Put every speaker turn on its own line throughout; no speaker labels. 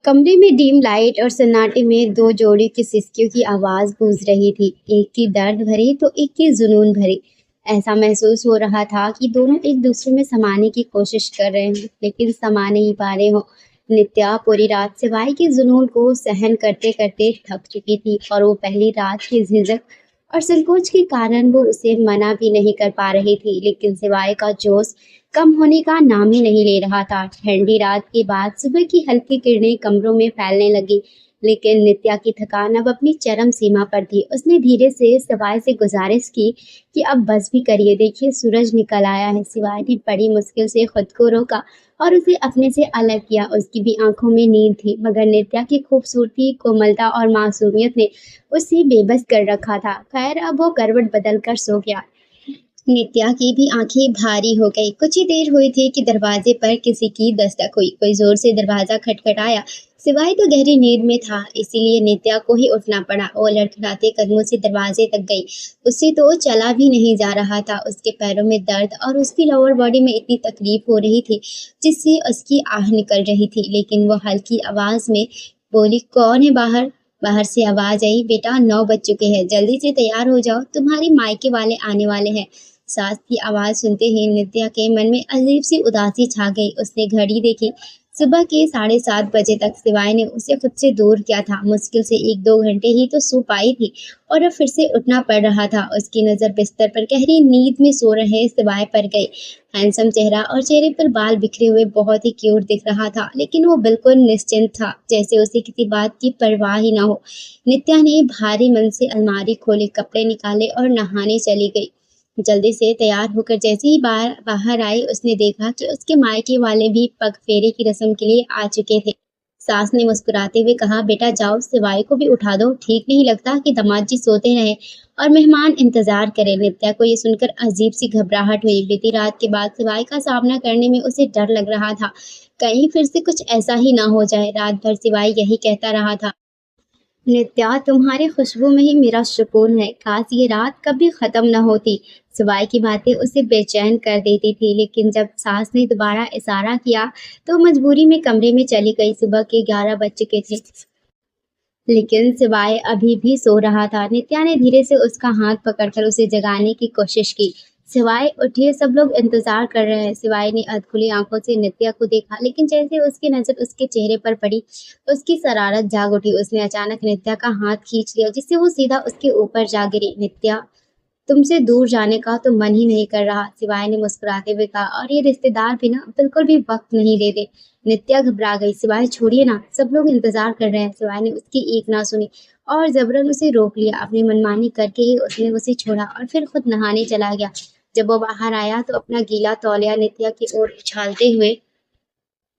कमरे में dim light और सन्नाटे में दो जोड़ी की सिसकियों की आवाज गूंज रही थी। एक की दर्द भरी तो एक की जुनून भरी। ऐसा महसूस हो रहा था कि दोनों एक दूसरे में समाने की कोशिश कर रहे हैं, लेकिन समा नहीं पा रहे हो। नित्या पूरी रात सिवाय के जुनून को सहन करते करते थक चुकी थी, और वो पहली रात की झिझक और संकोच के कारण वो उसे मना भी नहीं कर पा रही थी। लेकिन सिवाय का जोश कम होने का नाम ही नहीं ले रहा था। ठंडी रात के बाद सुबह की हल्की किरणें कमरों में फैलने लगी, लेकिन नित्या की थकान अब अपनी चरम सीमा पर थी। उसने धीरे से सिवाय से गुजारिश की कि अब बस भी करिए, देखिए सूरज निकल आया है। सिवाय ने बड़ी मुश्किल से खुद को रोका और उसे अपने से अलग किया। उसकी भी आंखों में नींद थी, मगर नित्या की खूबसूरती, कोमलता और मासूमियत ने उसे बेबस कर रखा था। खैर, अब वो करवट बदल कर सो गया। नित्या की भी आंखें भारी हो गई। कुछ ही देर हुई थी कि दरवाजे पर किसी की दस्तक हुई। कोई जोर से दरवाजा खटखटाया। सिवाय तो गहरी नींद में था, इसीलिए नित्या को ही उठना पड़ा। वो लड़खड़ाते कदमों से दरवाजे तक गई। उससे तो चला भी नहीं जा रहा था। उसके पैरों में दर्द और उसकी लोअर बॉडी में इतनी तकलीफ हो रही थी जिससे उसकी आह निकल रही थी। लेकिन वो हल्की आवाज में बोली, कौन है बाहर? बाहर से आवाज आई, बेटा 9 बज चुके हैं, जल्दी से तैयार हो जाओ, तुम्हारे मायके वाले आने वाले हैं। सास की आवाज सुनते ही नित्या के मन में अजीब सी उदासी छा गई। उसने घड़ी देखी। सुबह के 7:30 बजे तक सिवाय ने उसे खुद से दूर किया था। मुश्किल से 1-2 घंटे ही तो सो पाई थी, और अब फिर से उठना पड़ रहा था। उसकी नजर बिस्तर पर गहरी नींद में सो रहे सिवाय पर गई। हैंडसम चेहरा और चेहरे पर बाल बिखरे हुए बहुत ही क्यूट दिख रहा था, लेकिन वो बिल्कुल निश्चिंत था, जैसे उसे किसी बात की परवाह ही ना हो। नित्या ने भारी मन से अलमारी खोली, कपड़े निकाले और नहाने चली गई। जल्दी से तैयार होकर जैसे ही बाहर बाहर आई, उसने देखा कि उसके मायके वाले भी पग फेरे की रस्म के लिए आ चुके थे। सास ने मुस्कुराते हुए कहा, बेटा जाओ, सिवाय को भी उठा दो। ठीक नहीं लगता कि दामाद जी सोते रहे और मेहमान इंतजार करें। नित्या को ये सुनकर अजीब सी घबराहट हुई। बीती रात के बाद सिवाय का सामना करने में उसे डर लग रहा था। कहीं फिर से कुछ ऐसा ही ना हो जाए। रात भर सिवाय यही कहता रहा था, नित्या तुम्हारी खुशबू में ही मेरा सुकून है, काश ये रात कभी खत्म न होती। सिवाय की बातें उसे बेचैन कर देती थी, लेकिन जब सास ने दोबारा इशारा किया तो मजबूरी में कमरे में चली गई। सुबह के 11 बज चुके थे, लेकिन सिवाय अभी भी सो रहा था। नित्या ने धीरे से उसका हाथ पकड़कर उसे जगाने की कोशिश की। सिवाय उठिए, सब लोग इंतजार कर रहे हैं। सिवाय ने अधखुली आंखों से नित्या को देखा, लेकिन जैसे उसकी नजर उसके चेहरे पर पड़ी, उसकी शरारत जाग उठी। उसने अचानक नित्या का हाथ खींच लिया, जिससे वो सीधा उसके ऊपर जा गिरी। नित्या, तुमसे दूर जाने का तो मन ही नहीं कर रहा, सिवाय ने मुस्कुराते हुए कहा, और ये रिश्तेदार भी ना बिल्कुल भी वक्त नहीं देते। नित्या घबरा गई। सिवाय छोड़िए ना, सब लोग इंतजार कर रहे हैं। सिवाय ने उसकी एक ना सुनी और जबरन उसे रोक लिया। अपनी मनमानी करके ही उसने उसे छोड़ा और फिर खुद नहाने चला गया। जब वो बाहर आया तो अपना गीला तौलिया नित्या की ओर उछालते हुए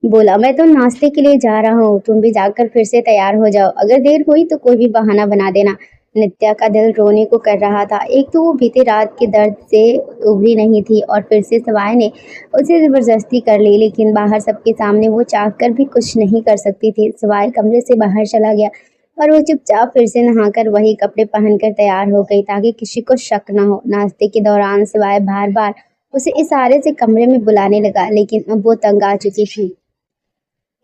बोला, मैं तो नाश्ते के लिए जा रहा हूँ, तुम भी जाकर फिर से तैयार हो जाओ। अगर देर हुई तो कोई भी बहाना बना देना। नित्या का दिल रोने को कर रहा था। एक तो वो बीती रात के दर्द से उभरी नहीं थी, और फिर से सिवाय ने उसे जबरदस्ती कर ली। लेकिन बाहर सबके सामने वो चाह कर भी कुछ नहीं कर सकती थी। सिवाय कमरे से बाहर चला गया और वो चुपचाप फिर से नहाकर वही कपड़े पहनकर तैयार हो गई, ताकि किसी को शक न हो। नाश्ते के दौरान सिवाय बार बार उसे इशारे से कमरे में बुलाने लगा, लेकिन अब वो तंग आ चुकी थी।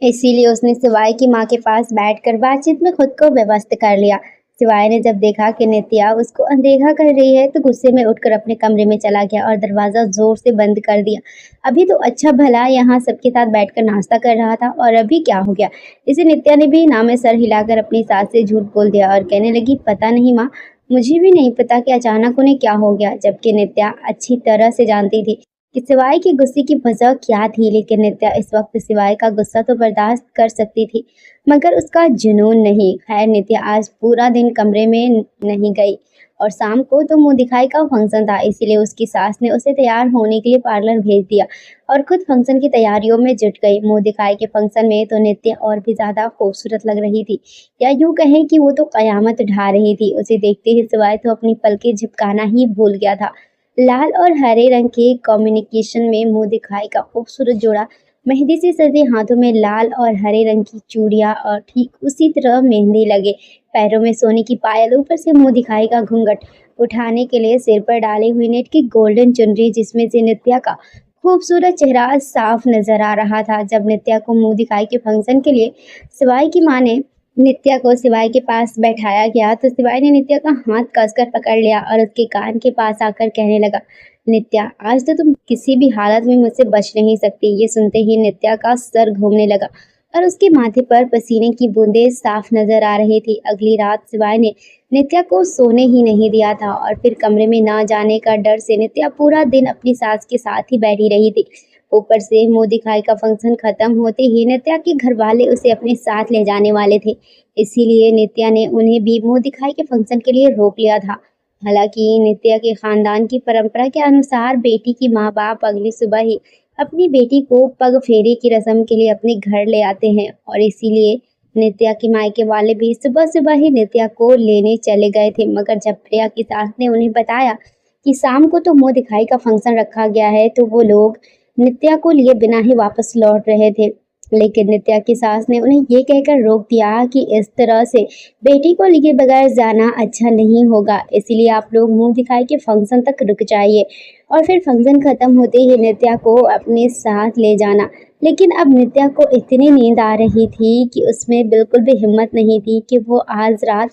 इसीलिए उसने सिवाय की माँ के पास बैठकर बातचीत में खुद को व्यस्त कर लिया। सिवाय ने जब देखा कि नित्या उसको अनदेखा कर रही है, तो गुस्से में उठकर अपने कमरे में चला गया और दरवाजा जोर से बंद कर दिया। अभी तो अच्छा भला यहाँ सबके साथ बैठकर नाश्ता कर रहा था, और अभी क्या हो गया? इसे नित्या ने भी ना में सर हिलाकर अपनी सास से झूठ बोल दिया और कहने लगी, पता नहीं माँ, मुझे भी नहीं पता कि अचानक उन्हें क्या हो गया। जबकि नित्या अच्छी तरह से जानती थी कि सिवाय के गुस्से की वजह क्या थी। लेकिन नित्या इस वक्त सिवाय का गुस्सा तो बर्दाश्त कर सकती थी, मगर उसका जुनून नहीं। खैर, नित्या आज पूरा दिन कमरे में नहीं गई, और शाम को तो मुंह दिखाई का फंक्शन था, इसीलिए उसकी सास ने उसे तैयार होने के लिए पार्लर भेज दिया और खुद फंक्शन की तैयारियों में जुट गई। मुंह दिखाई के फंक्शन में तो नित्या और भी ज्यादा खूबसूरत लग रही थी, या यूं कहें कि वो तो कयामत ढा रही थी। उसे देखते ही सिवाय तो अपनी पलकें झिपकाना ही भूल गया था। लाल और हरे रंग के कॉम्बिनेशन में मुंह दिखाई का खूबसूरत जोड़ा, मेहंदी से सजे हाथों में लाल और हरे रंग की चूड़ियां, और ठीक उसी तरह मेहंदी लगे पैरों में सोने की पायल, ऊपर से मुंह दिखाई का घूंघट उठाने के लिए सिर पर डाली हुई नेट की गोल्डन चुनरी, जिसमें से नित्या का खूबसूरत चेहरा साफ नजर आ रहा था। जब नित्या को मुंह दिखाई के फंक्शन के लिए शिवाय की माँ ने नित्या को शिवाय के पास बैठाया गया तो शिवाय ने नित्या का हाथ कसकर पकड़ लिया और उसके कान के पास आकर कहने लगा, नित्या आज तो तुम किसी भी हालत में मुझसे बच नहीं सकती। ये सुनते ही नित्या का सर घूमने लगा और उसके माथे पर पसीने की बूंदें साफ नजर आ रही थी। अगली रात शिवाय ने नित्या को सोने ही नहीं दिया था और फिर कमरे में ना जाने का डर से नित्या पूरा दिन अपनी सास के साथ ही बैठी रही थी। ऊपर से मुंह दिखाई का फंक्शन खत्म होते ही नित्या के घर वाले उसे अपने साथ ले जाने वाले थे, इसीलिए नित्या ने उन्हें भी मुंह दिखाई के फंक्शन के लिए रोक लिया था। हालांकि नित्या के खानदान की परंपरा के अनुसार बेटी की माँ बाप अगली सुबह ही अपनी बेटी को पग फेरे की रस्म के लिए अपने घर ले आते हैं और इसीलिए नित्या के मायके वाले भी सुबह सुबह ही नित्या को लेने चले गए थे। मगर जब प्रिया की सास ने उन्हें बताया कि शाम को तो मुंह दिखाई का फंक्शन रखा गया है तो वो लोग नित्या को लिए बिना ही वापस लौट रहे थे। लेकिन नित्या की सास ने उन्हें ये कहकर रोक दिया कि इस तरह से बेटी को लिए बगैर जाना अच्छा नहीं होगा, इसीलिए आप लोग मुंह दिखाई के फंक्शन तक रुक जाइए और फिर फंक्शन खत्म होते ही नित्या को अपने साथ ले जाना। लेकिन अब नित्या को इतनी नींद आ रही थी कि उसमें बिल्कुल भी हिम्मत नहीं थी कि वो आज रात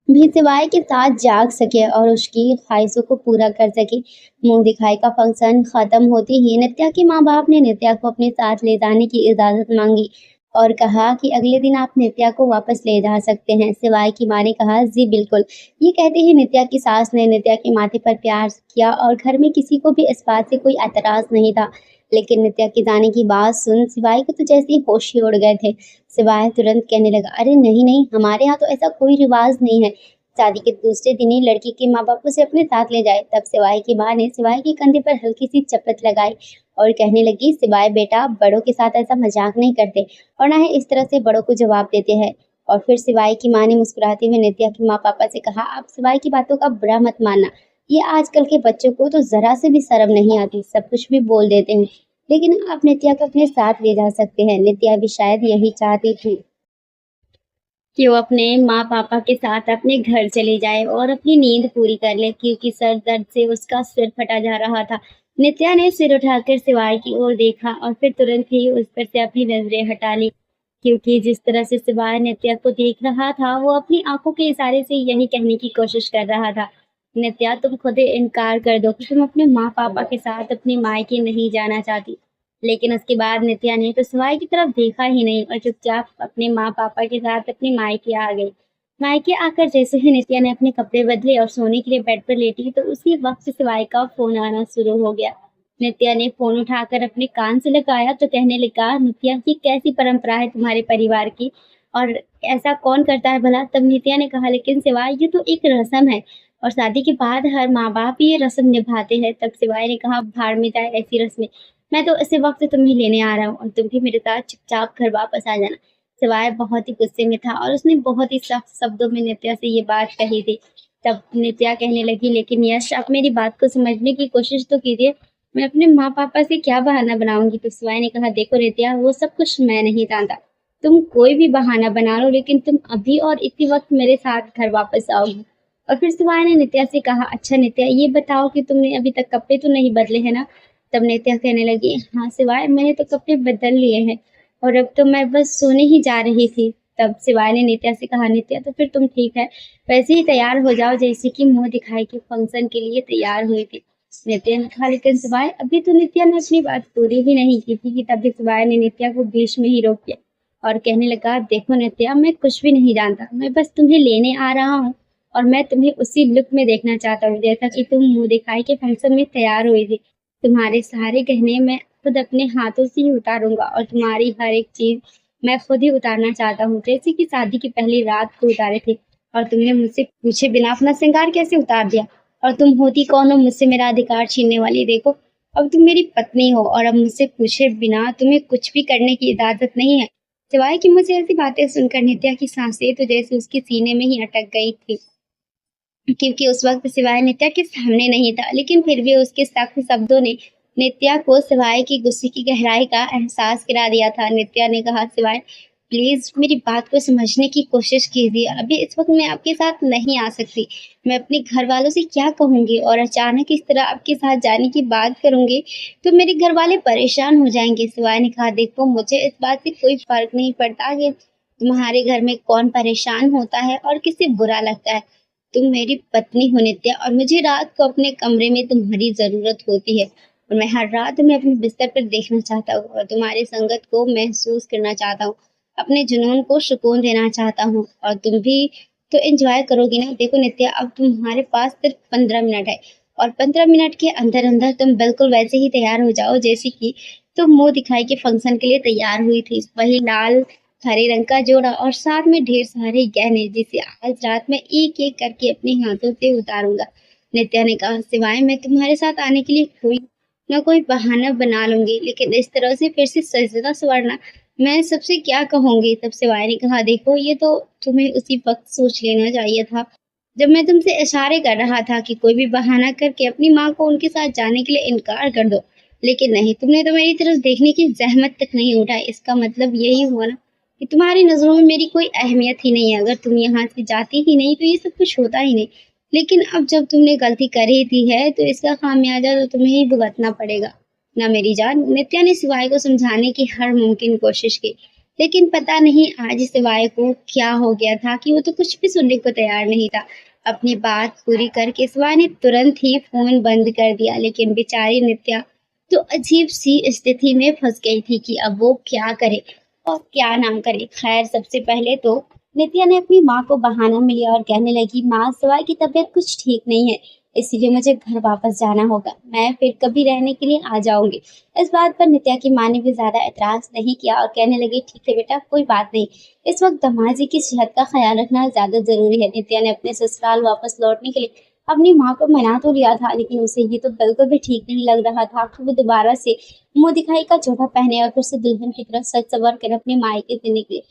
भी सिवाय के साथ जाग सके और उसकी ख्वाहिशों को पूरा कर सके। मुंह दिखाई का फंक्शन खत्म होते ही नित्या के माँ बाप ने नित्या को अपने साथ ले जाने की इजाजत मांगी और कहा कि अगले दिन आप नित्या को वापस ले जा सकते हैं। सिवाय की माँ ने कहा, जी बिल्कुल। ये कहते ही नित्या की सास ने नित्या के माथे पर प्यार किया और घर में किसी को भी इस बात से कोई एतराज नहीं था। लेकिन नित्या के जाने की बात सुन शिवाय को तो जैसे ही होश ही उड़ गए थे। शिवाय तुरंत कहने लगा, अरे नहीं नहीं, हमारे यहाँ तो ऐसा कोई रिवाज नहीं है। शादी के दूसरे दिन ही लड़की के माँ बाप उसे अपने साथ ले जाए। तब शिवाय की माँ ने शिवाय के कंधे पर हल्की सी चपत लगाई और कहने लगी, शिवाय बेटा, बड़ों के साथ ऐसा मजाक नहीं करते और ना ही इस तरह से बड़ों को जवाब देते हैं। और फिर शिवाय की माँ ने मुस्कुराते हुए नित्या के माँ पापा से कहा, आप शिवाय की बातों का बुरा मत मानना। ये आजकल के बच्चों को तो जरा से भी शर्म नहीं आती, सब कुछ भी बोल देते हैं। लेकिन आप नित्या को अपने साथ ले जा सकते हैं। नित्या भी शायद यही चाहती थी कि वो अपने माँ पापा के साथ अपने घर चली जाए और अपनी नींद पूरी कर ले, क्योंकि सर दर्द से उसका सिर फटा जा रहा था। नित्या ने सिर उठाकर शिवाय की ओर देखा और फिर तुरंत ही उस पर से अपनी नजरें हटा ली, क्योंकि जिस तरह से शिवाय नित्या को देख रहा था वो अपनी आंखों के इशारे से यही कहने की कोशिश कर रहा था, नित्या तुम खुद ही इनकार कर दो कि तुम अपने माँ पापा के साथ अपनी मायके नहीं जाना चाहती। लेकिन उसके बाद नित्या ने तो शिवाय की तरफ देखा ही नहीं और चुपचाप अपने माँ पापा के साथ अपने मायके आ गई। मायके आकर जैसे ही नित्या ने अपने कपड़े बदले और सोने के लिए बेड पर लेटी तो उसी वक्त शिवाय का फोन आना शुरू हो गया। नित्या ने फोन उठाकर अपने कान से लगाया तो कहने लगा, नित्या की कैसी परंपरा है तुम्हारे परिवार की और ऐसा कौन करता है भला। तब नित्या ने कहा, लेकिन शिवाय ये तो एक रस्म है और शादी के बाद हर माँ बाप ये रस्म निभाते हैं। तब शिवाय ने कहा, भाड़ में जाए ऐसी रस्में, मैं तो इसी वक्त तुम्हें लेने आ रहा हूँ और तुम भी मेरे साथ चुपचाप घर वापस आ जाना। शिवाय बहुत ही गुस्से में था और उसने बहुत ही सख्त शब्दों में नित्या से ये बात कही थी। तब नित्या कहने लगी, लेकिन यश आप मेरी बात को समझने की कोशिश तो कीजिए, मैं अपने माँ पापा से क्या बहाना बनाऊंगी। तो शिवाय ने कहा, देखो नित्या, वो सब कुछ मैं नहीं जानता, तुम कोई भी बहाना बना लो, लेकिन तुम अभी और इसी वक्त मेरे साथ घर वापस आओगी। और फिर शिवाय ने नित्या से कहा, अच्छा नित्या, ये बताओ कि तुमने अभी तक कपड़े तो नहीं बदले हैं ना। तब नित्या कहने लगी, हाँ शिवाय, मैंने तो कपड़े बदल लिए हैं और अब तो मैं बस सोने ही जा रही थी। तब शिवाय ने नित्या से कहा, नित्या तो फिर तुम ठीक है, वैसे ही तैयार हो जाओ जैसे कि मुंह दिखाई के फंक्शन के लिए तैयार हुई थी। नित्या ने कहा, लेकिन शिवाय, अभी तो नित्या ने अपनी बात पूरी भी नहीं की थी कि तभी शिवाय ने नित्या को बीच में ही रोक दिया और कहने लगा, देखो नित्या, मैं कुछ भी नहीं जानता, मैं बस तुम्हें लेने आ रहा हूँ और मैं तुम्हें उसी लुक में देखना चाहता हूँ जैसा कि तुम मुंह दिखाई के फंक्शन में तैयार हुई थी। तुम्हारे सारे गहने मैं खुद अपने हाथों से ही उतारूंगा और तुम्हारी हर एक चीज मैं खुद ही उतारना चाहता हूँ, जैसे कि शादी की पहली रात को उतारे थे और तुमने मुझसे पूछे बिना अपना श्रृंगार कैसे उतार दिया और तुम होती कौन हो मुझसे मेरा अधिकार छीनने वाली। देखो, अब तुम मेरी पत्नी हो और अब मुझसे पूछे बिना तुम्हें कुछ भी करने की इजाजत नहीं है। सिवाय कि मुझे ऐसी बातें सुनकर नित्या की सांसें तो जैसे उसके सीने में ही अटक गई थी, क्योंकि उस वक्त शिवाय नित्या के सामने नहीं था। लेकिन फिर भी उसके सख्त शब्दों ने नित्या को शिवाय की गुस्से की गहराई का एहसास करा दिया था। नित्या ने कहा, शिवाय, प्लीज़ मेरी बात को समझने की कोशिश कीजिए। अभी इस वक़्त मैं आपके साथ नहीं आ सकती। मैं अपने घरवालों से क्या कहूँगी और अचानक इस तरह आपके साथ जाने की बात करूँगी, तो मेरे घरवाले परेशान हो जाएँगे। शिवाय ने कहा, देखो मुझे इस बात से कोई फ़र्क नहीं पड़ता कि तुम्हारे घर में कौन परेशान होता है और किसे बुरा लगता है। तुम मेरी पत्नी हो नित्या और मुझे रात को अपने कमरे में तुम्हारी ज़रूरत होती है और मैं हर रात तुम्हें अपने बिस्तर पर देखना चाहता हूँ और तुम्हारी संगत को महसूस करना चाहता हूँ। अपने जुनून को सुकून देना चाहता हूँ और तुम भी तो एंजॉय करोगी ना। देखो नित्या, अब तुम्हारे पास सिर्फ 15 मिनट है और 15 मिनट के अंदर अंदर तुम बिल्कुल वैसे ही तैयार हो जाओ जैसे कि तुम मुंह दिखाई के फंक्शन के लिए तैयार हुई थी। वही लाल हरे रंग का जोड़ा और साथ में ढेर सारे गहने जिसे आज रात में एक एक करके अपने हाथों से उतारूंगा। नित्या ने कहा, सिवाय मैं तुम्हारे साथ आने के लिए कोई न कोई बहाना बना लूंगी, लेकिन इस तरह से फिर से सजना संवरना मैं सबसे क्या कहूंगी। तब सिवाय ने कहा, देखो ये तो तुम्हें उसी वक्त सोच लेना चाहिए था जब मैं तुमसे इशारे कर रहा था कि कोई भी बहाना करके अपनी माँ को उनके साथ जाने के लिए इनकार कर दो, लेकिन नहीं, तुमने तो मेरी तरफ देखने की जहमत तक नहीं उठाई। इसका मतलब यही हुआ ना कि तुम्हारी नजरों में मेरी कोई अहमियत ही नहीं है। अगर तुम यहाँ से जाती ही नहीं तो ये सब कुछ होता ही नहीं। लेकिन अब जब तुमने गलती कर ही दी है तो इसका खामियाजा तो तुम्हें ही भुगतना पड़ेगा ना मेरी जान। नित्या ने शिवाय को समझाने की हर मुमकिन कोशिश की, लेकिन पता नहीं आज शिवाय को क्या हो गया था कि वो तो कुछ भी सुनने को तैयार नहीं था। अपनी बात पूरी करके शिवाय ने तुरंत ही फोन बंद कर दिया, लेकिन बेचारी नित्या तो अजीब सी स्थिति में फंस गई थी कि अब वो क्या करे और क्या ना करे। खैर, सबसे पहले तो नित्या ने अपनी माँ को बहाना मिल लिया और कहने लगी, माँ शिवाय की तबीयत कुछ ठीक नहीं है, इसलिए मुझे घर वापस जाना होगा। मैं फिर कभी रहने के लिए आ जाऊंगी। इस बात पर नित्या की माँ ने भी ज्यादा एतराज नहीं किया और कहने लगी, ठीक है बेटा, कोई बात नहीं। इस वक्त दमाजी की सेहत का ख्याल रखना ज्यादा जरूरी है। नित्या ने अपने ससुराल वापस लौटने के लिए अपनी माँ को मना तो लिया था, लेकिन उसे ये तो बिल्कुल भी ठीक नहीं लग रहा था कि वो दोबारा से मुंह दिखाई का जोड़ा पहने और फिर से दुल्हन की तरह सज सवर कर अपने मायके से निकले।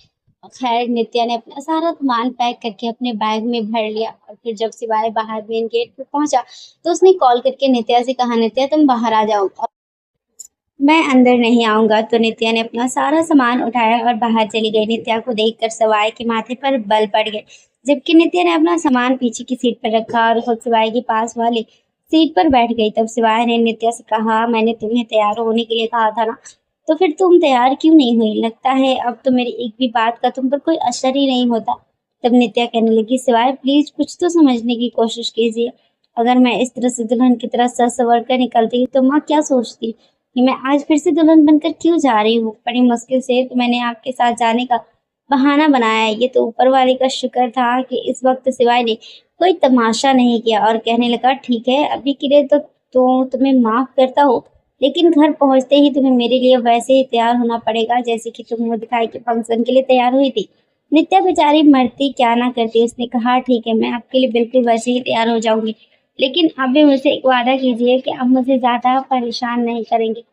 खैर, नित्या ने अपना सारा सामान पैक करके अपने बैग में भर लिया और फिर जब सिवाय बाहर मेन गेट पे पहुंचा तो उसने कॉल करके नित्या से कहा, नित्या तुम बाहर आ जाओ, मैं अंदर नहीं आऊंगा। तो नित्या ने अपना सारा सामान उठाया और बाहर चली गई। नित्या को देखकर सवाई के माथे पर बल पड़ गए, जबकि नित्या ने अपना सामान पीछे की सीट पर रखा और खुद सिवाय के पास वाली सीट पर बैठ गई। तब सिवाय ने नित्या से कहा, मैंने तुम्हें तैयार होने के लिए कहा था ना, तो फिर तुम तैयार क्यों नहीं हुई? लगता है अब तो मेरी एक भी बात का तुम पर कोई असर ही नहीं होता। तब नित्या कहने लगी, सिवाय प्लीज कुछ तो समझने की कोशिश कीजिए। अगर मैं इस तरह से दुल्हन की तरह सज सवर कर निकलती तो माँ क्या सोचती कि मैं आज फिर से दुल्हन बनकर क्यों जा रही हूँ। बड़ी मुश्किल से तो मैंने आपके साथ जाने का बहाना बनाया है। ये तो ऊपर वाले का शुक्र था कि इस वक्त सिवाय ने कोई तमाशा नहीं किया और कहने लगा, ठीक है अभी के लिए तो तुम्हें माफ करता हूँ, लेकिन घर पहुंचते ही तुम्हें मेरे लिए वैसे ही तैयार होना पड़ेगा जैसे कि तुम मुंह दिखाई के फंक्शन के लिए तैयार हुई थी। नित्या बेचारी मरती क्या ना करती, उसने कहा, ठीक है मैं आपके लिए बिल्कुल वैसे ही तैयार हो जाऊंगी, लेकिन आप भी मुझसे एक वादा कीजिए कि आप मुझे ज्यादा परेशान नहीं करेंगे,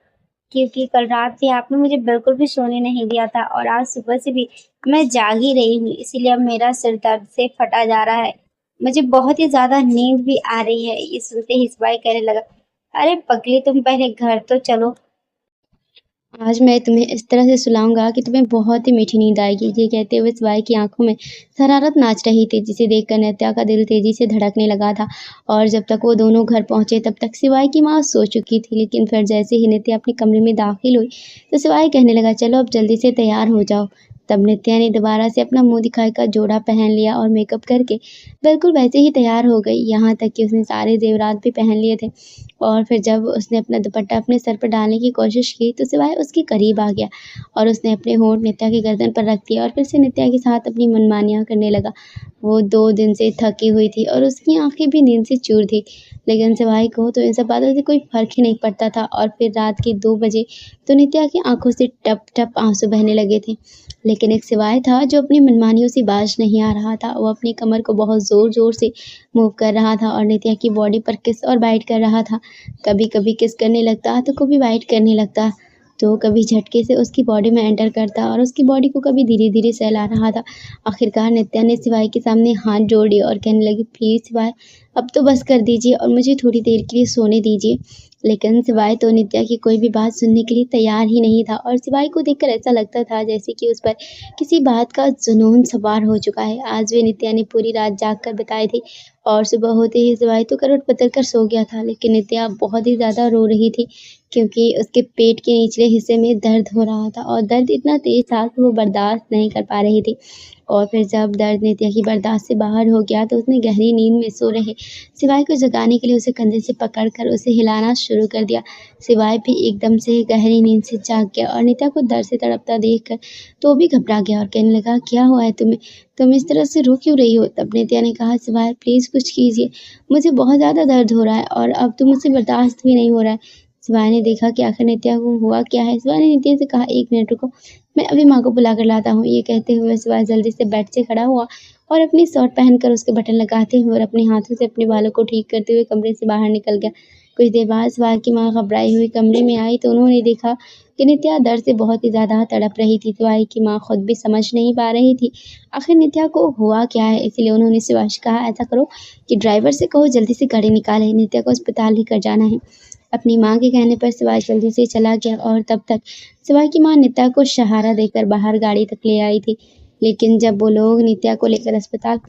क्योंकि कल रात भी आपने मुझे बिल्कुल भी सोने नहीं दिया था और आज सुबह से भी मैं जाग ही रही हूँ, इसीलिए अब मेरा सिर दर्द से फटा जा रहा है। मुझे बहुत ही ज्यादा नींद भी आ रही है। ये सुनते ही सिपाही कहने लगा, अरे पगली, तुम पहले घर तो चलो, आज मैं तुम्हें इस तरह से सुलाऊंगा कि तुम्हें बहुत ही मीठी नींद आएगी। ये कहते हुए सिवाय की आंखों में शरारत नाच रही थी, जिसे देखकर नित्या का दिल तेजी से धड़कने लगा था। और जब तक वो दोनों घर पहुंचे तब तक सिवाय की माँ सो चुकी थी, लेकिन फिर जैसे ही नित्या अपने कमरे में दाखिल हुई तो सिवाय कहने लगा, चलो अब जल्दी से तैयार हो जाओ। तब नित्या ने दोबारा से अपना मुंह दिखाई का जोड़ा पहन लिया और मेकअप करके बिल्कुल वैसे ही तैयार हो गई, यहाँ तक कि उसने सारे जेवरात भी पहन लिए थे। और फिर जब उसने अपना दुपट्टा अपने सर पर डालने की कोशिश की तो सिवाय उसके करीब आ गया और उसने अपने होंठ नित्या की गर्दन पर रख दिया और फिर से नित्या के साथ अपनी मनमानियाँ करने लगा। वो 2 दिन से थकी हुई थी और उसकी आंखें भी नींद से चूर थी, लेकिन सिवाय को तो इन सब बातों से कोई फर्क ही नहीं पड़ता था। और फिर रात के 2 बजे तो नित्या की आंखों से टप टप आंसू बहने लगे थे, लेकिन एक सिवाय था जो अपनी मनमानियों से बाज नहीं आ रहा था। वो अपनी कमर को बहुत जोर जोर से मूव कर रहा था और नित्या की बॉडी पर किस और बाइट कर रहा था। कभी कभी किस करने लगता तो कभी बाइट करने लगता, तो कभी झटके से उसकी बॉडी में एंटर करता और उसकी बॉडी को कभी धीरे धीरे सहला रहा था। आखिरकार नित्या ने सिवाय के सामने हाथ जोड़ दिए और कहने लगी, प्लीज़ सिवाय अब तो बस कर दीजिए और मुझे थोड़ी देर के लिए सोने दीजिए। लेकिन सिवाय तो नित्या की कोई भी बात सुनने के लिए तैयार ही नहीं था और सिवाय को देखकर ऐसा लगता था जैसे कि उस पर किसी बात का जुनून सवार हो चुका है। आज भी नित्या ने पूरी रात जाग कर बिताई थी और सुबह होते ही सिवाय तो करवट बदल कर सो गया था, लेकिन नित्या बहुत ही ज़्यादा रो रही थी क्योंकि उसके पेट के निचले हिस्से में दर्द हो रहा था और दर्द इतना तेज़ था कि वो बर्दाश्त नहीं कर पा रही थी। और फिर जब दर्द नित्या की बर्दाश्त से बाहर हो गया तो उसने गहरी नींद में सो रहे सिवाय को जगाने के लिए उसे कंधे से पकड़कर उसे हिलाना शुरू कर दिया। सिवाय भी एकदम से गहरी नींद से जाग गया और नित्या को दर्द से तड़पता देखकर तो वो भी घबरा गया और कहने लगा, क्या हुआ है तुम्हें? तुम इस तरह से रो क्यों रही हो? तब नित्या ने कहा, सिवाय प्लीज़ कुछ कीजिए, मुझे बहुत ज़्यादा दर्द हो रहा है और अब तो मुझसे बर्दाश्त भी नहीं हो रहा है। सिवाय ने देखा कि आखिर नित्या को हुआ क्या है। सिवाय ने नित्या से कहा, 1 मिनट रुको, मैं अभी माँ को बुला कर लाता हूँ। ये कहते हुए सिवाय जल्दी से बेड से खड़ा हुआ और अपनी शर्ट पहनकर उसके बटन लगाते हुए और अपने हाथों से अपने बालों को ठीक करते हुए कमरे से बाहर निकल गया। कुछ देर बाद सिवाय की माँ घबराई हुई कमरे में आई तो उन्होंने देखा कि नित्या दर्द से बहुत ही ज़्यादा तड़प रही थी। सिवाय की माँ खुद भी समझ नहीं पा रही थी आखिर नित्या को हुआ क्या है। इसलिए उन्होंने सिवाय से कहा, ऐसा करो कि ड्राइवर से कहो जल्दी से गाड़ी निकाले, नित्या को अस्पताल लेकर जाना है। अपनी माँ के कहने पर सिवाय जल्दी से चला गया और तब तक सिवाय की माँ नित्या को सहारा देकर बाहर गाड़ी तक ले आई थी। लेकिन जब वो लोग नित्या को लेकर अस्पताल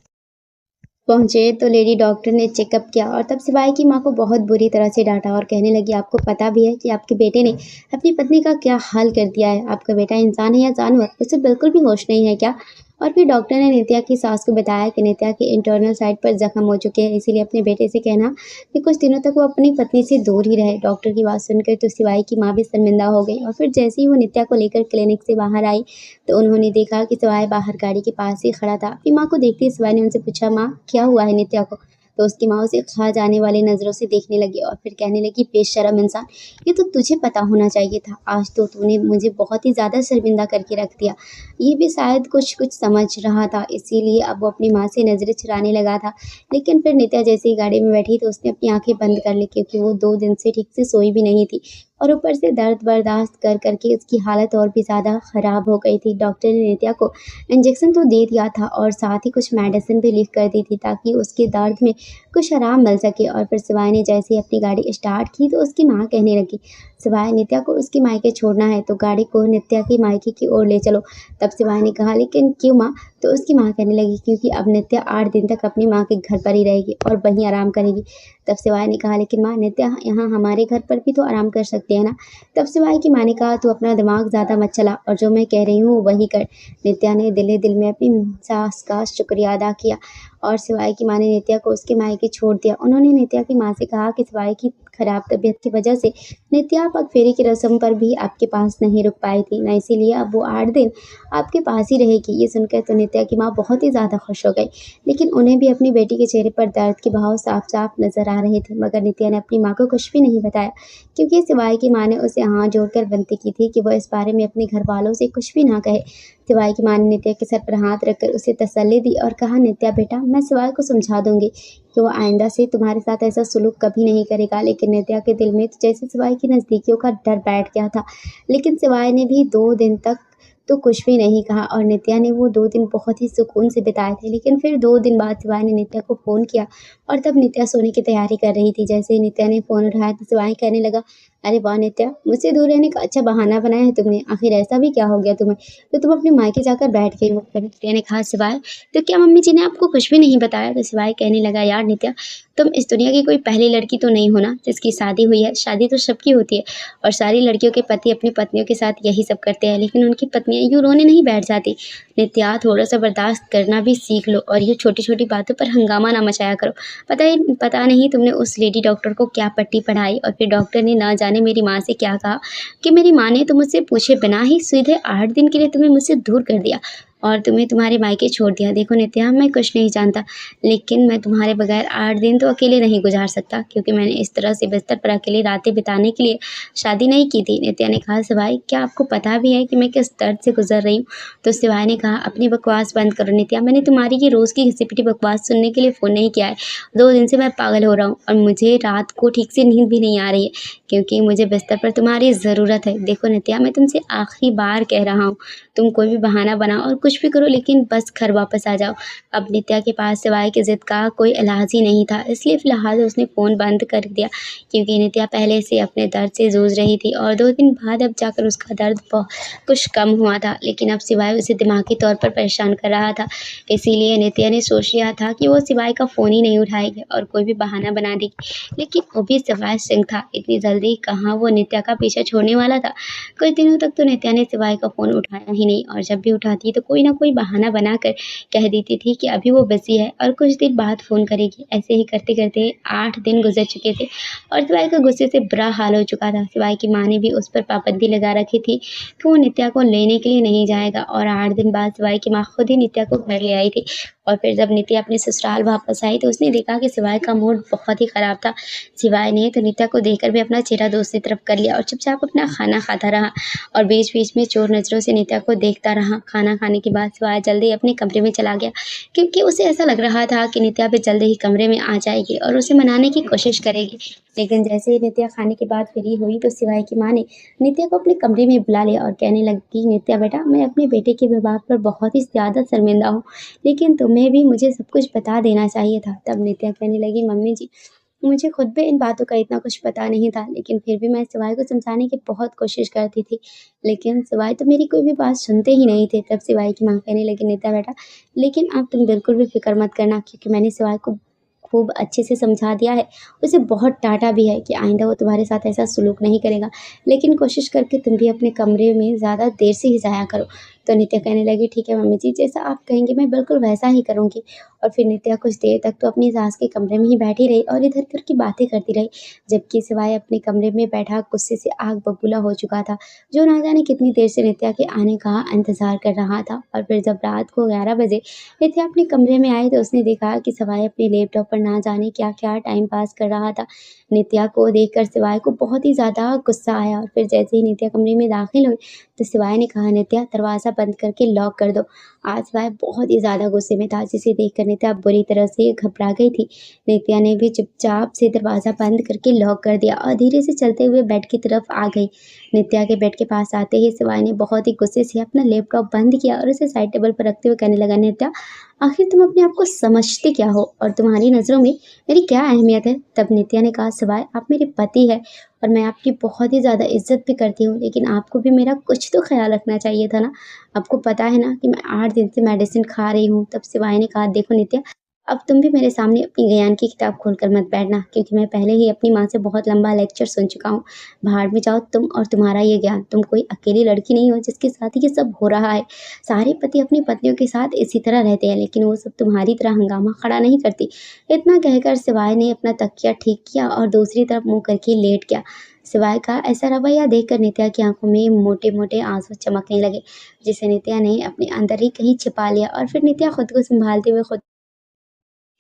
पहुंचे तो लेडी डॉक्टर ने चेकअप किया और तब सिवाय की माँ को बहुत बुरी तरह से डांटा और कहने लगी, आपको पता भी है कि आपके बेटे ने अपनी पत्नी का क्या हाल कर दिया है? आपका बेटा इंसान है या जानवर? उसे बिल्कुल भी होश नहीं है क्या? और फिर डॉक्टर ने नित्या की सास को बताया कि नित्या के इंटरनल साइड पर जख्म हो चुके हैं, इसीलिए अपने बेटे से कहना कि कुछ दिनों तक वो अपनी पत्नी से दूर ही रहे। डॉक्टर की बात सुनकर तो सिवाय की माँ भी शर्मिंदा हो गई और फिर जैसे ही वो नित्या को लेकर क्लिनिक से बाहर आई तो उन्होंने देखा कि सिवाय बाहर गाड़ी के पास ही खड़ा था। अपनी माँ को देखते ही सिवाय ने उनसे पूछा, माँ क्या हुआ है नित्या को? तो उसकी माँ उसे खा जाने वाली नज़रों से देखने लगी और फिर कहने लगी, बेशर्म इंसान, ये तो तुझे पता होना चाहिए था। आज तो तूने मुझे बहुत ही ज़्यादा शर्मिंदा करके रख दिया। ये भी शायद कुछ कुछ समझ रहा था, इसीलिए अब वो अपनी माँ से नज़रें चुराने लगा था। लेकिन फिर नित्या जैसे ही गाड़ी में बैठी तो उसने अपनी आंखें बंद कर ली क्योंकि वो 2 दिन से ठीक से सोई भी नहीं थी और ऊपर से दर्द बर्दाश्त कर करके उसकी हालत और भी ज़्यादा ख़राब हो गई थी। डॉक्टर ने नित्या को इंजेक्शन तो दे दिया था और साथ ही कुछ मेडिसिन भी लिख कर दी थी ताकि उसके दर्द में कुछ आराम मिल सके। और फिर सिवाय ने जैसे ही अपनी गाड़ी स्टार्ट की तो उसकी माँ कहने लगी, सिवाय नित्या को उसकी मायके छोड़ना है तो गाड़ी को नित्या की मायके की ओर ले चलो। तब सिवाय ने कहा, लेकिन क्यों माँ? तो उसकी माँ कहने लगी, क्योंकि अब नित्या 8 दिन तक अपनी माँ के घर पर ही रहेगी और वहीं आराम करेगी। तब सिवाय ने कहा, लेकिन माँ नित्या यहाँ हमारे घर पर भी तो आराम कर सकती है ना? तब सिवाय की माँ ने कहा, तू अपना दिमाग ज़्यादा मत चला और जो मैं कह रही हूँ वही कर। नित्या ने दिल ही दिल में अपनी सास का शुक्रिया अदा किया और सिवाय की माँ ने नित्या को उसके मायके छोड़ दिया। उन्होंने नित्या की माँ से कहा कि सिवाय की खराब तबीयत की वजह से नित्या पग फेरी की रस्म पर भी आपके पास नहीं रुक पाई थी ना, इसीलिए अब वो 8 दिन आपके पास ही रहेगी। ये सुनकर तो नित्या की माँ बहुत ही ज़्यादा खुश हो गई, लेकिन उन्हें भी अपनी बेटी के चेहरे पर दर्द के भाव साफ साफ नजर आ रहे थे। मगर नित्या ने अपनी माँ को कुछ भी नहीं बताया क्योंकि सिवाय की माँ ने उसे हाथ जोड़कर विनती की थी कि वह इस बारे में अपने घर वालों से कुछ भी ना कहे। सिवाय की माँ ने नित्या के सर पर हाथ रखकर उसे तसल्ली दी और कहा, नित्या बेटा, मैं सिवाय को समझा दूंगी कि वो आइंदा से तुम्हारे साथ ऐसा सुलूक कभी नहीं करेगा। लेकिन नित्या के दिल में तो जैसे सिवाय की नज़दीकियों का डर बैठ गया था। लेकिन सिवाय ने भी 2 दिन तक तो कुछ भी नहीं कहा और नित्या ने वो 2 दिन बहुत ही सुकून से बिताए थे। लेकिन फिर 2 दिन बाद सिवाय ने नित्या को फ़ोन किया और तब नित्या सोने की तैयारी कर रही थी। जैसे ही नित्या ने फ़ोन उठाया तो सिवाय कहने लगा, अरे वाह नित्या, मुझसे दूर रहने का अच्छा बहाना बनाया है तुमने। आखिर ऐसा भी क्या हो गया तुम्हें तो तुम अपने मायके जाकर बैठ गई हो? फिर नित्या ने कहा, सिवाय तो क्या मम्मी जी ने आपको कुछ भी नहीं बताया? तो सिवाय कहने लगा, यार नित्या, तुम इस दुनिया की कोई पहली लड़की तो नहीं हो ना जिसकी शादी हुई है। शादी तो सबकी होती है और सारी लड़कियों के पति अपनी पत्नियों के साथ यही सब करते हैं, लेकिन उनकी पत्नियां यूँ रोने नहीं बैठ जाती। नित्या, थोड़ा सा बर्दाश्त करना भी सीख लो और ये छोटी छोटी बातों पर हंगामा ना मचाया करो। पता नहीं तुमने उस लेडी डॉक्टर को क्या पट्टी पढ़ाई और फिर डॉक्टर ने ना जाने मेरी माँ से क्या कहा कि मेरी माँ ने तो मुझसे पूछे बिना ही सीधे 8 दिन के लिए तुम्हें मुझसे दूर कर दिया और तुम्हें तुम्हारे मायके छोड़ दिया। देखो नित्या, मैं कुछ नहीं जानता, लेकिन मैं तुम्हारे बगैर 8 दिन तो अकेले नहीं गुजार सकता क्योंकि मैंने इस तरह से बिस्तर पर अकेली रातें बिताने के लिए शादी नहीं की थी। नित्या ने कहा, सिवाय क्या आपको पता भी है कि मैं किस दर्द से गुजर रही हूँ? तो सिवाय ने कहा, अपनी बकवास बंद करो नित्या, मैंने तुम्हारी ये रोज़ की घिसी पिटी बकवास सुनने के लिए फ़ोन नहीं किया है। 2 दिन से मैं पागल हो रहा हूँ और मुझे रात को ठीक से नींद भी नहीं आ रही है क्योंकि मुझे बिस्तर पर तुम्हारी ज़रूरत है। देखो नित्या, मैं तुमसे आखिरी बार कह रहा हूँ, तुम कोई भी बहाना बनाओ और कुछ भी करो, लेकिन बस घर वापस आ जाओ। अब नित्या के पास सिवाय की ज़िद का कोई इलाज ही नहीं था, इसलिए फ़िलहाल उसने फ़ोन बंद कर दिया, क्योंकि नित्या पहले से अपने दर्द से जूझ रही थी और 2 दिन बाद अब जाकर उसका दर्द कुछ कम हुआ था। लेकिन अब सिवाय उसे दिमागी तौर पर परेशान कर रहा था। इसीलिए नित्या ने सोच लिया था कि वो सिवाय का फ़ोन ही नहीं उठाएगी और कोई भी बहाना बना देगी। लेकिन वो भी सिवाय सिंह था, इतनी जल्दी कहाँ वो नित्या का पीछा छोड़ने वाला था। कुछ दिनों तक तो नित्या ने सिवाय का फ़ोन उठाया ही नहीं, और जब भी उठाती तो कोई ना कोई बहाना बनाकर कह देती थी कि अभी वो बिज़ी है और कुछ देर बाद फ़ोन करेगी। ऐसे ही करते-करते 8 दिन गुज़र चुके थे और सिवाय का गुस्से से बुरा हाल हो चुका था। सिवाय की माँ ने भी उस पर पाबंदी लगा रखी थी कि वो नित्या को लेने के लिए नहीं जाएगा, और 8 दिन बाद सिवाय की माँ खुद ही नित्या को घर ले आई थी। और फिर जब नित्या अपने ससुराल वापस आई तो उसने देखा कि सिवाय का मूड बहुत ही ख़राब था। सिवाय ने तो नित्या को देखकर भी अपना चेहरा दूसरी तरफ कर लिया और चुपचाप अपना खाना खाता रहा, और बीच-बीच में चोर नज़रों से नित्या को देखता रहा। खाना खाने के बाद सिवाय जल्दी अपने कमरे में चला गया, क्योंकि उसे ऐसा लग रहा था कि नित्या भी जल्दी ही कमरे में आ जाएगी और उसे मनाने की कोशिश करेगी। लेकिन जैसे ही नित्या खाने के बाद फ्री हुई तो सिवाय की माँ ने नित्या को अपने कमरे में बुला लिया और कहने लगी, नित्या बेटा, मैं अपने बेटे के विवाह पर बहुत ही ज़्यादा शर्मिंदा हूँ, लेकिन तुम्हें भी मुझे सब कुछ बता देना चाहिए था। तब नित्या कहने लगी, मम्मी जी, मुझे खुद भी इन बातों का इतना कुछ पता नहीं था, लेकिन फिर भी मैं सिवाय को समझाने की बहुत कोशिश करती थी, लेकिन सिवाय तो मेरी कोई भी बात सुनते ही नहीं थे। तब सिवाय की माँ कहने लगी, नित्या बेटा, लेकिन अब तुम बिल्कुल भी फ़िक्र मत करना, क्योंकि मैंने सिवाय को खूब अच्छे से समझा दिया है। उसे बहुत डाँटा भी है कि आइंदा वो तुम्हारे साथ ऐसा सलूक नहीं करेगा, लेकिन कोशिश करके तुम भी अपने कमरे में ज़्यादा देर से ही जाया करो। तो नित्या कहने लगी, ठीक है मम्मी जी, जैसा आप कहेंगी मैं बिल्कुल वैसा ही करूँगी। और फिर नित्या कुछ देर तक तो अपनी सास के कमरे में ही बैठी रही और इधर-उधर की बातें करती रही, जबकि सिवाय अपने कमरे में बैठा गुस्से से आग बबूला हो चुका था, जो ना जाने कितनी देर से नित्या के आने का इंतज़ार कर रहा था। और फिर जब रात को 11 बजे नित्या अपने कमरे में आई तो उसने देखा कि सिवाय अपने लैपटॉप पर ना जाने क्या-क्या टाइम पास कर रहा था। नित्या को देखकर सिवाय को बहुत ही ज़्यादा गुस्सा आया, और फिर जैसे ही नित्या कमरे में दाखिल हुई तो सिवाय ने कहा, नित्या दरवाज़ा बंद करके लॉक कर दो। आज सिवाय बहुत ही ज़्यादा गुस्से में था, जिसे देखकर नित्या बुरी तरह से घबरा गई थी। नित्या ने भी चुपचाप से दरवाज़ा बंद करके लॉक कर दिया और धीरे से चलते हुए बेड की तरफ आ गई। नित्या के बेड के पास आते ही सिवाय ने बहुत ही गुस्से से अपना लैपटॉप बंद किया और उसे साइड टेबल पर रखते हुए कहने लगा, नित्या, आखिर तुम अपने आप को समझती क्या हो और तुम्हारी नज़रों में मेरी क्या अहमियत है? तब नित्या ने कहा, सिवाय आप मेरे पति हैं और मैं आपकी बहुत ही ज़्यादा इज़्ज़त भी करती हूँ, लेकिन आपको भी मेरा कुछ तो ख़्याल रखना चाहिए था ना। आपको पता है ना कि मैं 8 दिन से मेडिसिन खा रही हूँ। तब सिवाय ने कहा, देखो नित्या, अब तुम भी मेरे सामने अपनी ज्ञान की किताब खोलकर मत बैठना, क्योंकि मैं पहले ही अपनी माँ से बहुत लंबा लेक्चर सुन चुका हूँ। भाड़ में जाओ तुम और तुम्हारा ये ज्ञान। तुम कोई अकेली लड़की नहीं हो जिसके साथ ये सब हो रहा है। सारे पति अपनी पत्नियों के साथ इसी तरह रहते हैं, लेकिन वो सब तुम्हारी तरह हंगामा खड़ा नहीं करती। इतना कहकर सिवाय ने अपना तकिया ठीक किया और दूसरी तरफ मुँह करके लेट गया। सिवाय का ऐसा रवैया देखकर नित्या की आंखों में मोटे-मोटे आंसू चमकने लगे, जिसे नित्या ने अपने अंदर ही कहीं छिपा लिया। और फिर नित्या खुद को संभालते हुए खुद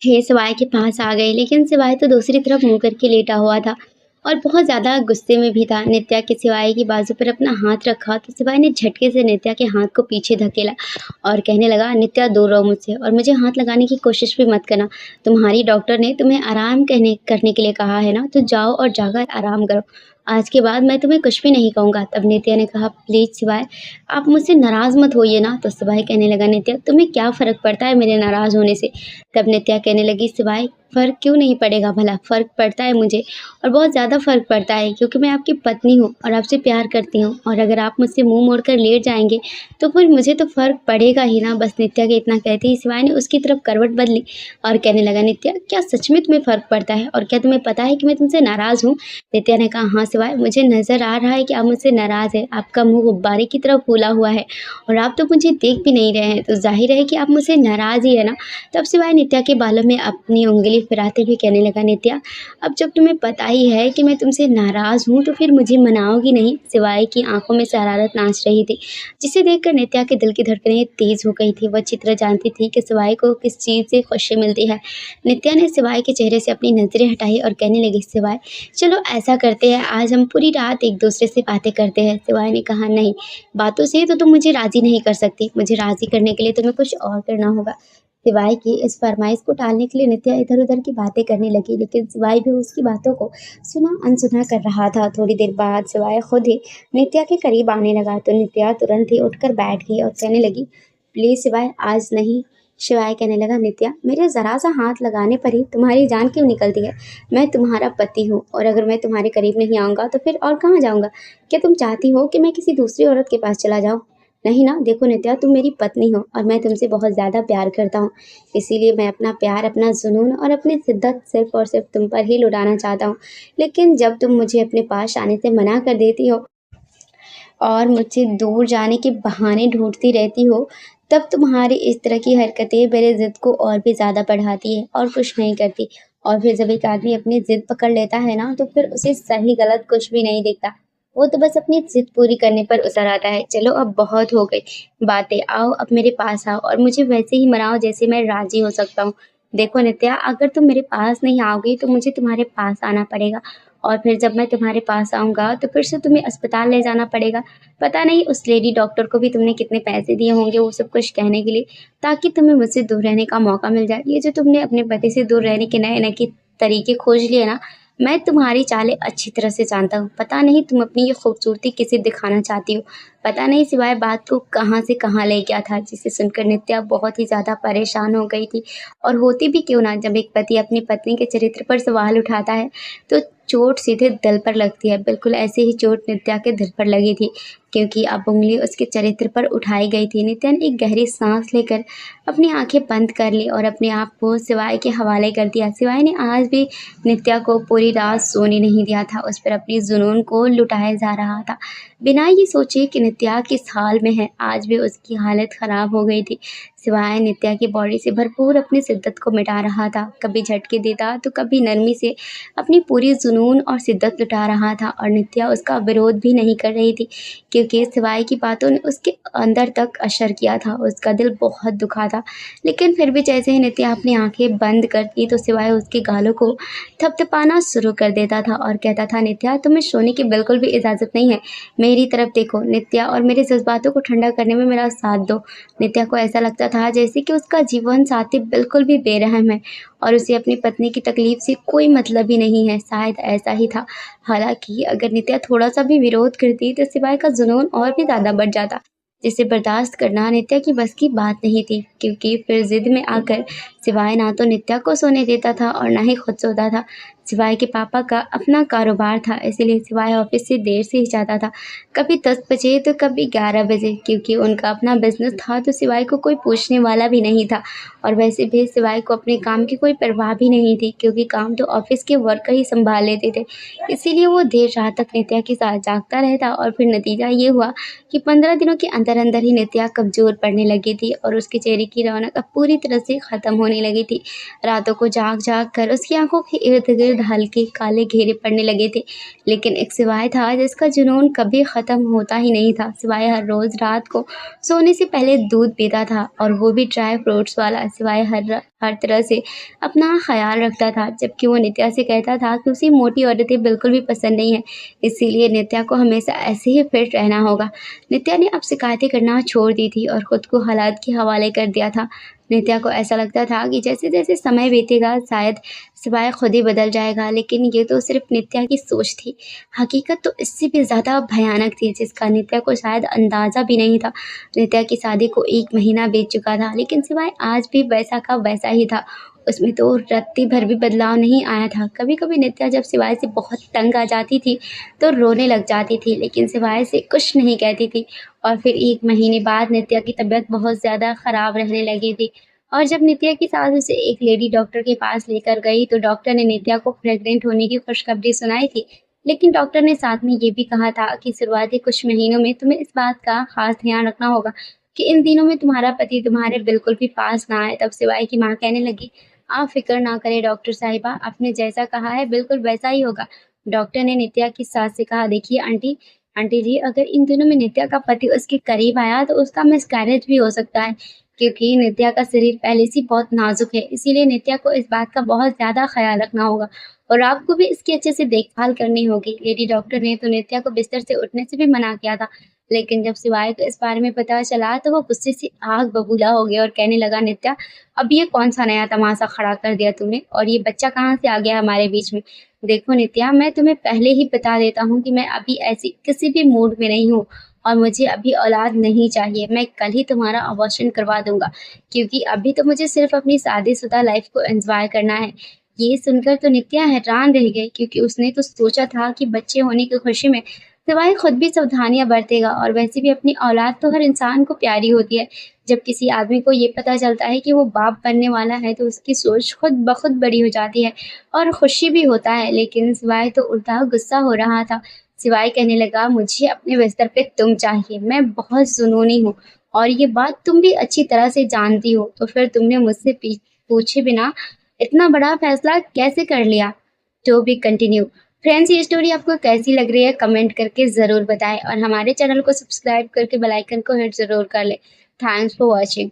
हे सिवाय के पास आ गई, लेकिन सिवाय तो दूसरी तरफ मुँह करके लेटा हुआ था और बहुत ज़्यादा गुस्से में भी था। नित्या के सिवाय की बाजू पर अपना हाथ रखा तो सिवाय ने झटके से नित्या के हाथ को पीछे धकेला और कहने लगा, नित्या दूर रहो मुझसे और मुझे हाथ लगाने की कोशिश भी मत करना। तुम्हारी डॉक्टर ने तुम्हें आराम करने के लिए कहा है ना, तो जाओ और जाकर आराम करो। आज के बाद मैं तुम्हें कुछ भी नहीं कहूँगा। तब नित्या ने कहा, प्लीज़ सिवाय, आप मुझसे नाराज़ मत होइए ना। तो सिवाय कहने लगा, नित्या, तुम्हें क्या फ़र्क पड़ता है मेरे नाराज़ होने से? तब नित्या कहने लगी, सिवाय, फ़र्क क्यों नहीं पड़ेगा भला? फ़र्क पड़ता है मुझे, और बहुत ज़्यादा फ़र्क पड़ता है, क्योंकि मैं आपकी पत्नी हूँ और आपसे प्यार करती हूँ, और अगर आप मुझसे मुँह मोड़कर लेट जाएँगे तो फिर मुझे तो फ़र्क पड़ेगा ही ना। बस नित्या के इतना कहते ही सिवाय ने उसकी तरफ करवट बदली और कहने लगा, नित्या, क्या सच में तुम्हें फ़र्क पड़ता है और क्या तुम्हें पता है कि मैं तुमसे नाराज़ हूँ? नित्या ने कहा, हाँ सिवाय, मुझे नज़र आ रहा है कि आप मुझसे नाराज़ हैं। आपका मुँह गुब्बारे की तरह फूला हुआ है और आप तो मुझे देख भी नहीं रहे हैं, तो ज़ाहिर है कि आप मुझसे नाराज़ ही है ना। तब सिवाय नित्या के बालों में अपनी उँगली फिराते हुए कहने लगा, नित्या, अब जब तुम्हें पता ही है कि मैं तुमसे नाराज़ हूँ तो फिर मुझे मनाओगी नहीं? सिवाय की आंखों में शरारत नाच रही थी, जिसे देखकर नित्या के दिल की धड़कनें तेज़ हो गई थी। वह अच्छी तरह जानती थी कि सिवाय को किस चीज़ से खुशी मिलती है। नित्या ने सिवाय के चेहरे से अपनी नज़रें हटाई और कहने लगी, सिवाय, चलो ऐसा करते हैं, आज हम पूरी रात एक दूसरे से बातें करते हैं। सिवाय ने कहा, नहीं, बातों से तो तुम मुझे राज़ी नहीं कर सकती, मुझे राज़ी करने के लिए तुम्हें कुछ और करना होगा। सिवाय की इस फरमाइश को टालने के लिए नित्या इधर-उधर की बातें करने लगी, लेकिन सिवाय भी उसकी बातों को सुना-अनसुना कर रहा था। थोड़ी देर बाद सिवाय खुद ही नित्या के करीब आने लगा, तो नित्या तुरंत ही उठकर बैठ गई और कहने लगी, "प्लीज़ सिवाय, आज नहीं।" शिवाय कहने लगा, "नित्या, मेरे ज़रा-सा हाथ लगाने पर ही तुम्हारी जान क्यों निकलती है? मैं तुम्हारा पति हूँ और अगर मैं तुम्हारे करीब नहीं आऊँगा तो फिर और कहाँ जाऊँगा? क्या तुम चाहती हो कि मैं किसी दूसरी औरत के पास चला जाऊँ? नहीं ना, देखो नित्या, तुम मेरी पत्नी हो और मैं तुमसे बहुत ज़्यादा प्यार करता हूँ। इसीलिए मैं अपना प्यार, अपना जुनून और अपनी शिद्दत सिर्फ़ और सिर्फ़ तुम पर ही लुटाना चाहता हूँ। लेकिन जब तुम मुझे अपने पास आने से मना कर देती हो और मुझसे दूर जाने के बहाने ढूँढती रहती हो, तब तुम्हारी इस तरह की हरकतें मेरी ज़िद को और भी ज़्यादा बढ़ाती है और कुछ नहीं करती। और फिर जब एक आदमी अपनी ज़िद पकड़ लेता है ना, तो फिर उसे सही-गलत कुछ भी नहीं दिखता। वो तो बस अपनी ज़िद पूरी करने पर उतर आता है। चलो अब बहुत हो गई बातें, आओ अब मेरे पास आओ और मुझे वैसे ही मनाओ जैसे मैं राज़ी हो सकता हूँ। देखो नित्या, अगर तुम मेरे पास नहीं आओगी तो मुझे तुम्हारे पास आना पड़ेगा और फिर जब मैं तुम्हारे पास आऊँगा तो फिर से तुम्हें अस्पताल ले जाना पड़ेगा। पता नहीं उस लेडी डॉक्टर को भी तुमने कितने पैसे दिए होंगे वो सब कुछ कहने के लिए, ताकि तुम्हें मुझसे दूर रहने का मौका मिल जाए। ये जो तुमने अपने पति से दूर रहने के नए-नए के तरीके खोज लिए ना, मैं तुम्हारी चालें अच्छी तरह से जानता हूँ। पता नहीं तुम अपनी ये खूबसूरती किसे दिखाना चाहती हो। पता नहीं सिवाय बात को कहाँ से कहाँ ले गया था, जिसे सुनकर नित्या बहुत ही ज़्यादा परेशान हो गई थी। और होती भी क्यों ना, जब एक पति अपनी पत्नी के चरित्र पर सवाल उठाता है, तो चोट सीधे दिल पर लगती है। बिल्कुल ऐसे ही चोट नित्या के दिल पर लगी थी, क्योंकि अब उँगली उसके चरित्र पर उठाई गई थी। नित्या ने एक गहरी सांस लेकर अपनी आंखें बंद कर ली और अपने आप को सिवाय के हवाले कर दिया। सिवाय ने आज भी नित्या को पूरी रात सोने नहीं दिया था, उस पर अपनी जुनून को लुटाया जा रहा था। बिना ये सोचे कि नित्या किस हाल में है, आज भी उसकी हालत ख़राब हो गई थी। सिवाय नित्या की बॉडी से भरपूर अपनी शिद्दत को मिटा रहा था। कभी झटके देता तो कभी नरमी से अपनी पूरी जुनून और शिद्दत लुटा रहा था और नित्या उसका विरोध भी नहीं कर रही थी, क्योंकि सिवाय की बातों ने उसके अंदर तक असर किया था। उसका दिल बहुत दुखा था, लेकिन फिर भी जैसे ही नित्या अपनी आंखें बंद करती तो सिवाय उसके गालों को थपथपाना शुरू कर देता था और कहता था, नित्या, तुम्हें सोने की बिल्कुल भी इजाज़त नहीं है। मेरी तरफ देखो नित्या और मेरे जज्बातों को ठंडा करने में मेरा साथ दो। नित्या को ऐसा लगता था जैसे कि उसका जीवन साथी बिल्कुल भी बेरहम है और उसे अपनी पत्नी की तकलीफ से कोई मतलब ही नहीं है। शायद ऐसा ही था। हालाँकि अगर नित्या थोड़ा-सा भी विरोध करती तो सिवाय का जुनून और भी ज़्यादा बढ़ जाता, जिसे बर्दाश्त करना नित्या की बस की बात नहीं थी, क्योंकि फिर ज़िद में आकर सिवाय ना तो नित्या को सोने देता था और ना ही खुद सोता था। सिवाय के पापा का अपना कारोबार था, इसीलिए सिवाय ऑफ़िस से देर से ही जाता था। कभी 10 बजे तो कभी 11 बजे, क्योंकि उनका अपना बिज़नेस था तो सिवाय को कोई पूछने वाला भी नहीं था। और वैसे भी सिवाय को अपने काम की कोई परवाह भी नहीं थी, क्योंकि काम तो ऑफ़िस के वर्कर ही सँभाल लेते थे। इसीलिए वो देर रात तक नित्या के साथ जागता रहता और फिर नतीजा ये हुआ कि 15 दिनों के अंदर-अंदर ही नित्या कमज़ोर पड़ने लगी थी और उसके चेहरे की रौनक अब पूरी तरह से ख़त्म होने लगी थी। रातों को जाग-जाग कर उसकी आँखों के इर्द-गिर्द हल्के काले घेरे पड़ने लगे थे। लेकिन एक सिवाय था जिसका जुनून कभी ख़त्म होता ही नहीं था। सिवाय हर रोज़ रात को सोने से पहले दूध पीता था और वो भी ड्राई फ्रूट्स वाला। सिवाय हर तरह से अपना ख़्याल रखता था, जबकि वो नित्या से कहता था कि उसे मोटी औरतें बिल्कुल भी पसंद नहीं हैं, इसीलिए नित्या को हमेशा ऐसे ही फिट रहना होगा। नित्या ने अब शिकायतें करना छोड़ दी थी और खुद को हालात के हवाले कर दिया था। नित्या को ऐसा लगता था कि जैसे-जैसे समय बीतेगा शायद सिवाय खुद ही बदल जाएगा, लेकिन ये तो सिर्फ़ नित्या की सोच थी। हकीकत तो इससे भी ज़्यादा भयानक थी, जिसका नित्या को शायद अंदाज़ा भी नहीं था। नित्या की शादी को 1 महीना बीत चुका था, लेकिन सिवाय आज भी वैसा का वैसा ही था। उसमें तो रत्ती भर भी बदलाव नहीं आया था। कभी-कभी नित्या जब सिवाय से बहुत तंग आ जाती थी, तो रोने लग जाती थी, लेकिन सिवाय से कुछ नहीं कहती थी। और फिर 1 महीने बाद नित्या की तबीयत बहुत ज़्यादा ख़राब रहने लगी थी और जब नित्या की सास उसे एक लेडी डॉक्टर के पास लेकर गई, तो डॉक्टर ने नित्या को प्रेग्नेंट होने की खुशखबरी सुनाई थी। लेकिन डॉक्टर ने साथ में ये भी कहा था कि शुरुआती कुछ महीनों में तुम्हें इस बात का ख़ास ध्यान रखना होगा कि इन दिनों में तुम्हारा पति तुम्हारे बिल्कुल भी पास ना आए। तब सिवाय की माँ कहने लगी, आप फ़िक्र ना करें डॉक्टर साहिबा, आपने जैसा कहा है बिल्कुल वैसा ही होगा। डॉक्टर ने नित्या की सास से कहा, देखिए आंटी आंटी जी, अगर इन दिनों में नित्या का पति उसके करीब आया तो उसका मिसकैरेज भी हो सकता है, क्योंकि नित्या का शरीर पहले से बहुत नाजुक है। इसीलिए नित्या को इस बात का बहुत ज़्यादा ख़्याल रखना होगा और आपको भी इसकी अच्छे से देखभाल करनी होगी। लेडी डॉक्टर ने तो नित्या को बिस्तर से उठने से भी मना किया था, लेकिन जब शिवाय को इस बारे में पता चला तो वो गुस्से से आग बबूला हो गया और कहने लगा, नित्या अब ये कौन सा नया तमाशा खड़ा कर दिया तूने, और ये बच्चा कहाँ से आ गया हमारे बीच में। देखो नित्या, मैं तुम्हें पहले ही बता देता हूँ कि मैं अभी ऐसी किसी भी मूड में नहीं हूँ और मुझे अभी औलाद नहीं चाहिए। मैं कल ही तुम्हारा अबॉर्शन करवा दूंगा, क्योंकि अभी तो मुझे सिर्फ अपनी शादीशुदा लाइफ को एंजॉय करना है। ये सुनकर तो नित्या हैरान रह गई, क्योंकि उसने तो सोचा था कि बच्चे होने की खुशी में शिवाय खुद भी सावधानियां बरतेगा, और वैसे भी अपनी औलाद तो हर इंसान को प्यारी होती है। जब किसी आदमी को ये पता चलता है कि वो बाप बनने वाला है तो उसकी सोच खुद ब खुद बड़ी हो जाती है और खुशी भी होता है। लेकिन शिवाय तो उल्टा गुस्सा हो रहा था। शिवाय कहने लगा, मुझे अपने बिस्तर पे तुम चाहिए, मैं बहुत जुनूनी हूँ और ये बात तुम भी अच्छी तरह से जानती हो, तो फिर तुमने मुझसे पूछे बिना इतना बड़ा फैसला कैसे कर लिया। To be continue. फ्रेंड्स, ये स्टोरी आपको कैसी लग रही है कमेंट करके ज़रूर बताएं और हमारे चैनल को सब्सक्राइब करके बेल आइकन को हिट ज़रूर कर लें। Thanks for watching.